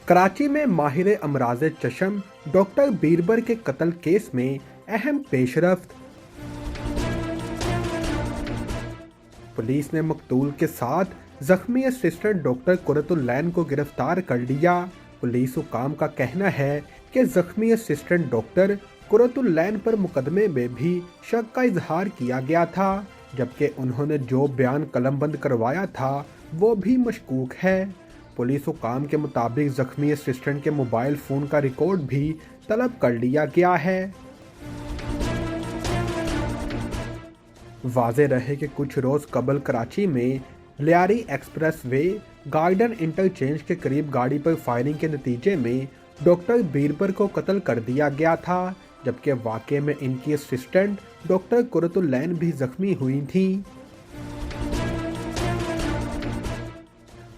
कराची में माहिर अमराज चशम डॉक्टर बीरबर के कत्ल केस में अहम पेशरफ्त। पुलिस ने मकतूल के साथ जख्मी असिस्टेंट डॉक्टर कुरतुल्लैन को गिरफ्तार कर लिया। पुलिस हुकाम का कहना है कि जख्मी असिस्टेंट डॉक्टर कुरतुल्लैन पर मुकदमे में भी शक का इजहार किया गया था, जबकि उन्होंने जो बयान कलमबंद करवाया था वो भी मशकूक है। पुलिस हुकाम के मुताबिक जख्मी असिस्टेंट के मोबाइल फ़ोन का रिकॉर्ड भी तलब कर लिया गया है। वाज़े रहे कि कुछ रोज़ कबल कराची में Lyari express way garden interchange के करीब गाड़ी पर फायरिंग के नतीजे में डॉक्टर बीरबर को कत्ल कर दिया गया था, जबकि वाक़े में इनकी असिस्टेंट डॉक्टर कुरतुल्लैन भी जख्मी हुई थी।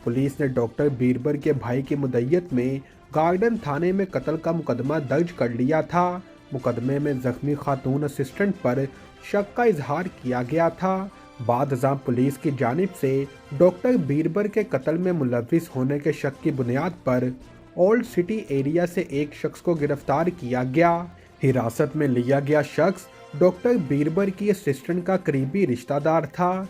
पुलिस ने डॉक्टर बीरबर के भाई की मुद्दत में गार्डन थाने में कत्ल का मुकदमा दर्ज कर लिया था। मुकदमे में जख्मी खातून असिस्टेंट पर शक का इजहार किया गया था। बाद अज़ां पुलिस की जानिब से डॉक्टर बीरबर के कत्ल में मुलविस होने के शक की बुनियाद पर ओल्ड सिटी एरिया से एक शख्स को गिरफ्तार किया गया। हिरासत में लिया गया शख्स डॉक्टर बीरबर की असिस्टेंट का करीबी रिश्तेदार था।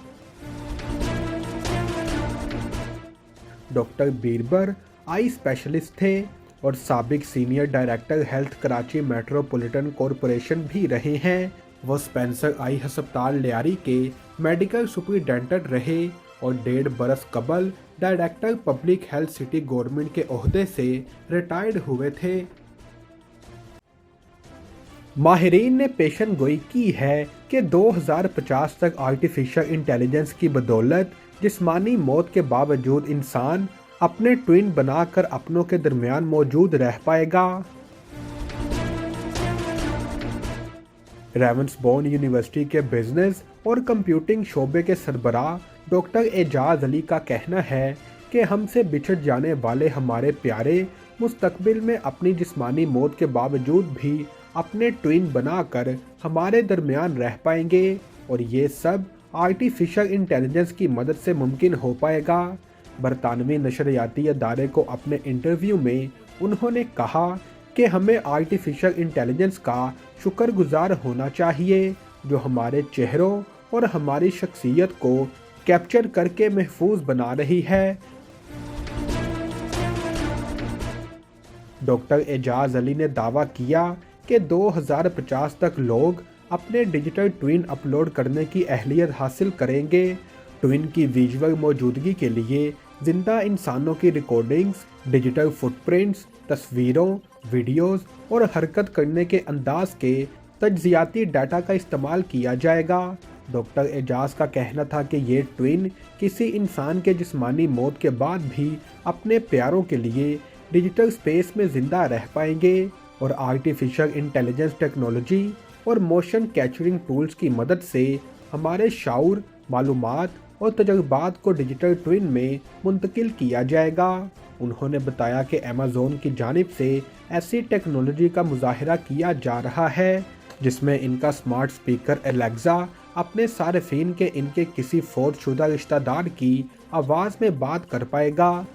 डॉक्टर बीरबर आई स्पेशलिस्ट थे और साबिक senior director health Karachi metropolitan corporation भी रहे हैं। वो स्पेंसर आई हस्पताल लियारी के मेडिकल सुपरिटेंडेंट रहे और 1.5 बरस कबल director public health city government के ओहदे से रिटायर्ड हुए थे। माहिरीन ने पेशन गोई की है कि 2050 तक आर्टिफिशियल इंटेलिजेंस की बदौलत जिस्मानी मौत के बावजूद इंसान अपने ट्विन बनाकर अपनों के दरमियान मौजूद रह पाएगा। रेवंसबोर्न यूनिवर्सिटी के बिजनेस और कंप्यूटिंग शोबे के सरबराह डॉक्टर एजाज अली का कहना है कि हमसे बिछड़ जाने वाले हमारे प्यारे मुस्तकबिल में अपनी जिस्मानी मौत के बावजूद भी अपने ट्विन बनाकर हमारे दरमियान रह पाएंगे और ये सब आर्टिफिशियल इंटेलिजेंस की मदद से मुमकिन हो पाएगा। बरतानवी नशरियाती अदारे को अपने इंटरव्यू में उन्होंने कहा कि हमें आर्टिफिशियल इंटेलिजेंस का शुक्रगुजार होना चाहिए जो हमारे चेहरों और हमारी शख्सियत को कैप्चर करके महफूज बना रही है। डॉक्टर एजाज अली ने दावा किया कि 2050 तक लोग अपने डिजिटल ट्विन अपलोड करने की अहलियत हासिल करेंगे। ट्विन की विजुअल मौजूदगी के लिए जिंदा इंसानों की रिकॉर्डिंग्स, डिजिटल फुटप्रिंट्स, तस्वीरों, वीडियोस और हरकत करने के अंदाज के तज्जियाती डाटा का इस्तेमाल किया जाएगा। डॉक्टर एजाज का कहना था कि ये ट्विन किसी इंसान के जिस्मानी मौत के बाद भी अपने प्यारों के लिए डिजिटल स्पेस में ज़िंदा रह पाएंगे और आर्टिफिशियल इंटेलिजेंस टेक्नोलॉजी और मोशन कैप्चरिंग टूल्स की मदद से हमारे शाऊर, मालूमात और तजुर्बात को डिजिटल ट्विन में मुंतकिल किया जाएगा। उन्होंने बताया कि अमेज़न की जानिब से ऐसी टेक्नोलॉजी का मुज़ाहरा किया जा रहा है जिसमें इनका स्मार्ट स्पीकर एलेक्सा अपने सार्फिन के इनके किसी फौत शुदा रिश्तेदार की आवाज़ में बात कर पाएगा।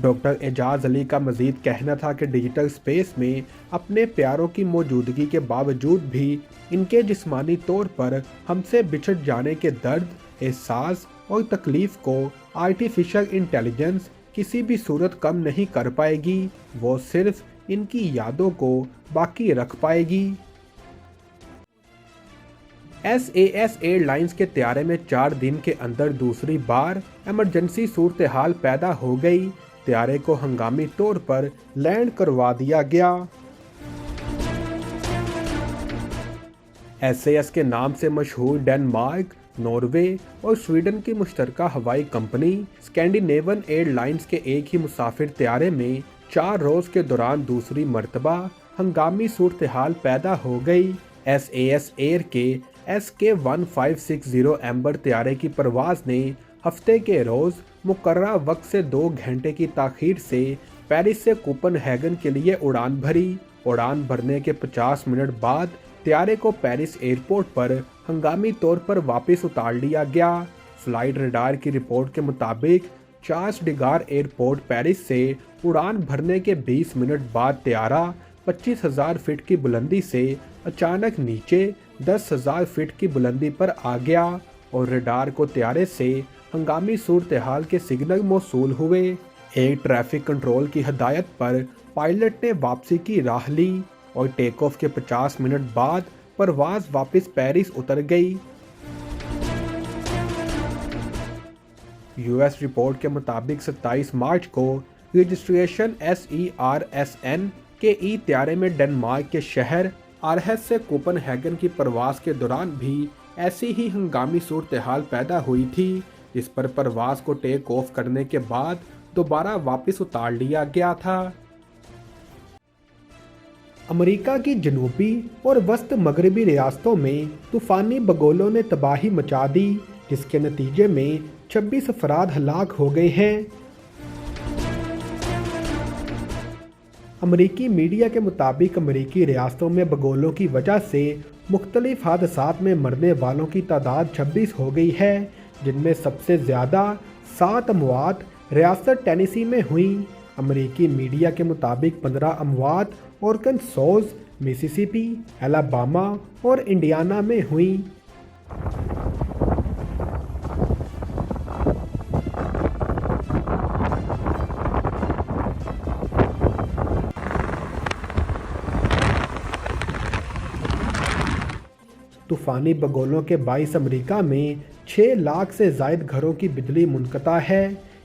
डॉक्टर एजाज अली का मज़ीद कहना था कि डिजिटल स्पेस में अपने प्यारों की मौजूदगी के बावजूद भी इनके जिस्मानी तौर पर हमसे बिछड़ जाने के दर्द, एहसास और तकलीफ़ को आर्टिफिशियल इंटेलिजेंस किसी भी सूरत कम नहीं कर पाएगी, वो सिर्फ इनकी यादों को बाकी रख पाएगी। SAS एयरलाइंस के त्यारे में 4 दिन के अंदर दूसरी बार इमरजेंसी सूरत हाल पैदा हो गई। त्यारे को हंगामी तौर पर लैंड करवा दिया गया। SAS के नाम से मशहूर डेनमार्क, नॉर्वे और स्वीडन की मुश्तरका हवाई कंपनी स्कैंडिनेवियन एयरलाइंस के एक ही मुसाफिर त्यारे में 4 रोज़ के दौरान दूसरी मरतबा हंगामी सूरत हाल पैदा हो गई। SAS एयर के SK1560 एम्बर त्यारे की परवाज़ ने हफ्ते के रोज़ मुकर्रर वक्त से 2 घंटे की ताख़ीर से पेरिस से कोपनहेगन के लिए उड़ान भरी। उड़ान भरने के 50 मिनट बाद त्यारे को पेरिस एयरपोर्ट पर हंगामी तौर पर वापस उतार लिया गया। फ्लाइट रडार की रिपोर्ट के मुताबिक चार्ल्स डिगार एयरपोर्ट पेरिस से उड़ान भरने के 20 मिनट बाद त्यारा 25,000 फीट की बुलंदी से अचानक नीचे 10,000 फीट की बुलंदी पर आ गया और रडार को त्यारे से हंगामी सूरत हाल के सिग्नल मौसूल हुए। एक ट्रैफिक कंट्रोल की हदायत पर पायलट ने वापसी की राह ली और टेक ऑफ के 50 मिनट बाद परवाज वापस पेरिस उतर गई। यूएस रिपोर्ट के मुताबिक 27 मार्च को रजिस्ट्रेशन SERSN के त्यारे में डेनमार्क के शहर आरहेस से कोपनहेगन की परवास के दौरान भी ऐसी ही हंगामी सूरत हाल पैदा हुई थी, जिस पर परवास को टेक ऑफ करने के बाद दोबारा वापस उतार लिया गया था। अमेरिका की जनूबी और वस्त मगरबी रियासतों में तूफानी बगोलों ने तबाही मचा दी, जिसके नतीजे में 26 अफराद हलाक हो गए हैं। अमेरिकी मीडिया के मुताबिक अमेरिकी रियासतों में बगोलों की वजह से मुख्तलिफ हादसात में मरने वालों की तादाद 26 हो गई है, जिनमें सबसे ज़्यादा 7 अमवात रियासत टेनेसी में हुई। अमेरिकी मीडिया के मुताबिक 15 अमवात आर्कनसास, मिसिसिपी, अलाबामा और इंडियाना में हुई। तूफ़ानी बगोलों के बाइस अमेरिका में 6 लाख से ज़ायद घरों की बिजली मुनक़ता है।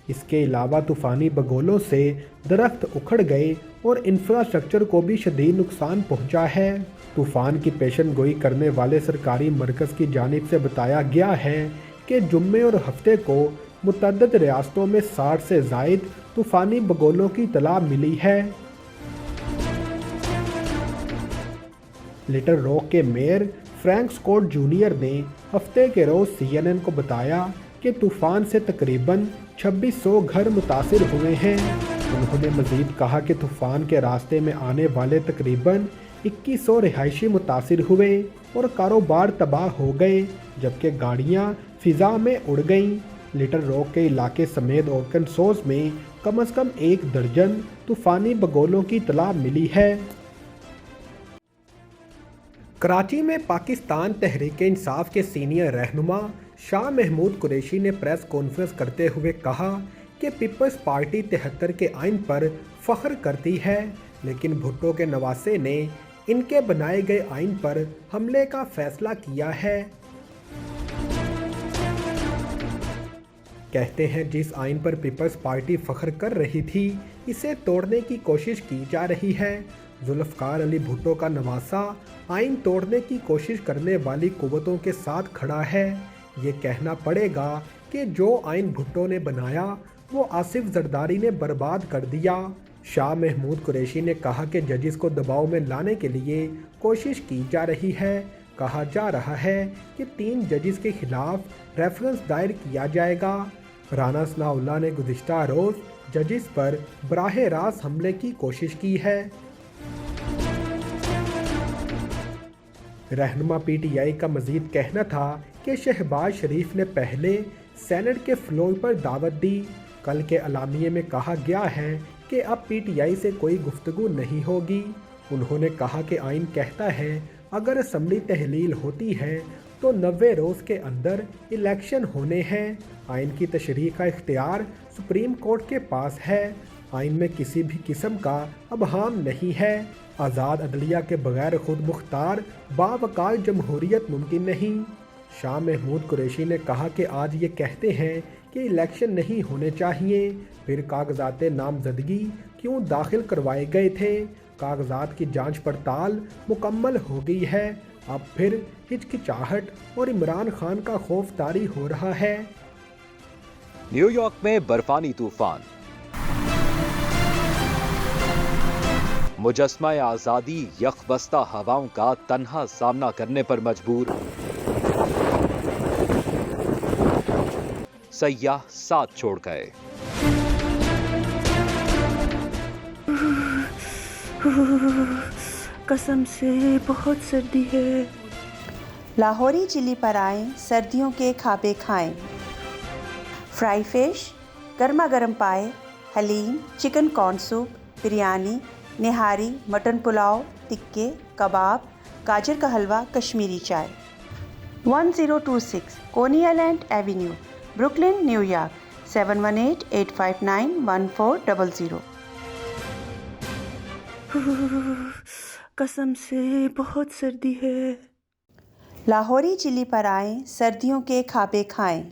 इसके अलावा तूफ़ानी बगोलों से दरख्त उखड़ गए और इंफ्रास्ट्रक्चर को भी शदीद नुकसान पहुंचा है। तूफ़ान की पेशन गोई करने वाले सरकारी मरकज़ की जानिब से बताया गया है कि जुम्मे और हफ्ते को मुतअद्दिद रियासतों में 60 से ज़ायद तूफ़ानी बगोलों की इत्तला मिली है। लिटिल रॉक के मेयर फ्रैंक स्कॉट जूनियर ने हफ्ते के रोज़ CNN को बताया कि तूफ़ान से तकरीबन 2600 घर मुतासिर हुए हैं। उन्होंने मज़ीद कहा कि तूफ़ान के रास्ते में आने वाले तकरीबन 2100 रिहायशी मुतासिर हुए और कारोबार तबाह हो गए, जबकि गाड़ियाँ फ़िज़ा में उड़ गईं। लिटिल रॉक के इलाके समेत आर्कनसास में कम अज़ कम 1 दर्जन तूफ़ानी बगोलों की इत्तला मिली है। कराची में पाकिस्तान तहरीक इंसाफ के सीनियर रहनुमा शाह महमूद कुरैशी ने प्रेस कॉन्फ्रेंस करते हुए कहा कि पीपल्स पार्टी 73 के आइन पर फ़ख्र करती है, लेकिन भुट्टो के नवासे ने इनके बनाए गए आइन पर हमले का फैसला किया है। कहते हैं जिस आइन पर पीपल्स पार्टी फ़ख्र कर रही थी, इसे तोड़ने की कोशिश की जा रही है। जुल्फ़िकार अली भुट्टो का नवासा आइन तोड़ने की कोशिश करने वाली कुव्वतों के साथ खड़ा है। ये कहना पड़ेगा कि जो आइन भुट्टो ने बनाया वो आसिफ जरदारी ने बर्बाद कर दिया। शाह महमूद कुरैशी ने कहा कि जजिस को दबाव में लाने के लिए कोशिश की जा रही है। कहा जा रहा है कि 3 जजिस के खिलाफ रेफरेंस दायर किया जाएगा। राना सनाउल्लाह ने गुज़िश्ता रोज़ जजिस पर बराह रास्त हमले की कोशिश की है। रहनुमा PTI का मज़ीद कहना था कि शहबाज शरीफ ने पहले सेनेट के फ्लोर पर दावत दी। कल के अलामिये में कहा गया है कि अब PTI से कोई गुफ्तगू नहीं होगी। उन्होंने कहा कि आइन कहता है अगर असम्बली तहलील होती है तो 90 रोज़ के अंदर इलेक्शन होने हैं। आइन की तशरीह का इख्तियार सुप्रीम कोर्ट के पास है। आइन में किसी भी किस्म का अबहाम नहीं है। आज़ाद अदलिया के बगैर खुद मुख्तार बावकार जमहूरियत मुमकिन नहीं। शाह महमूद कुरैशी ने कहा कि आज ये कहते हैं कि इलेक्शन नहीं होने चाहिए, फिर कागजात नामजदगी क्यों दाखिल करवाए गए थे? कागजात की जांच पड़ताल मुकम्मल हो गई है। अब फिर हिचकिचाहट और इमरान खान का खौफ तारी हो रहा है। न्यूयॉर्क में बर्फानी तूफान, मुजस्मा आज़ादी यखबस्ता हवाओं का तन्हा सामना करने पर मजबूर। सयाह साथ छोड़ गए। कसम से बहुत सर्दी है। लाहौरी चिली पर आएं, सर्दियों के खाबे खाएं। फ्राई फिश, گرما گرم پائے، haleem, chicken corn soup, biryani, nihari, mutton pulao, ٹکے، کباب، گاجر کا حلوہ، کشمیری چائے۔ 1026 Coney Island avenue, Brooklyn, New York, 7188591400۔ قسم سے بہت سردی ہے۔ لاہوری چلی پر آئیں، سردیوں کے کھابے کھائیں۔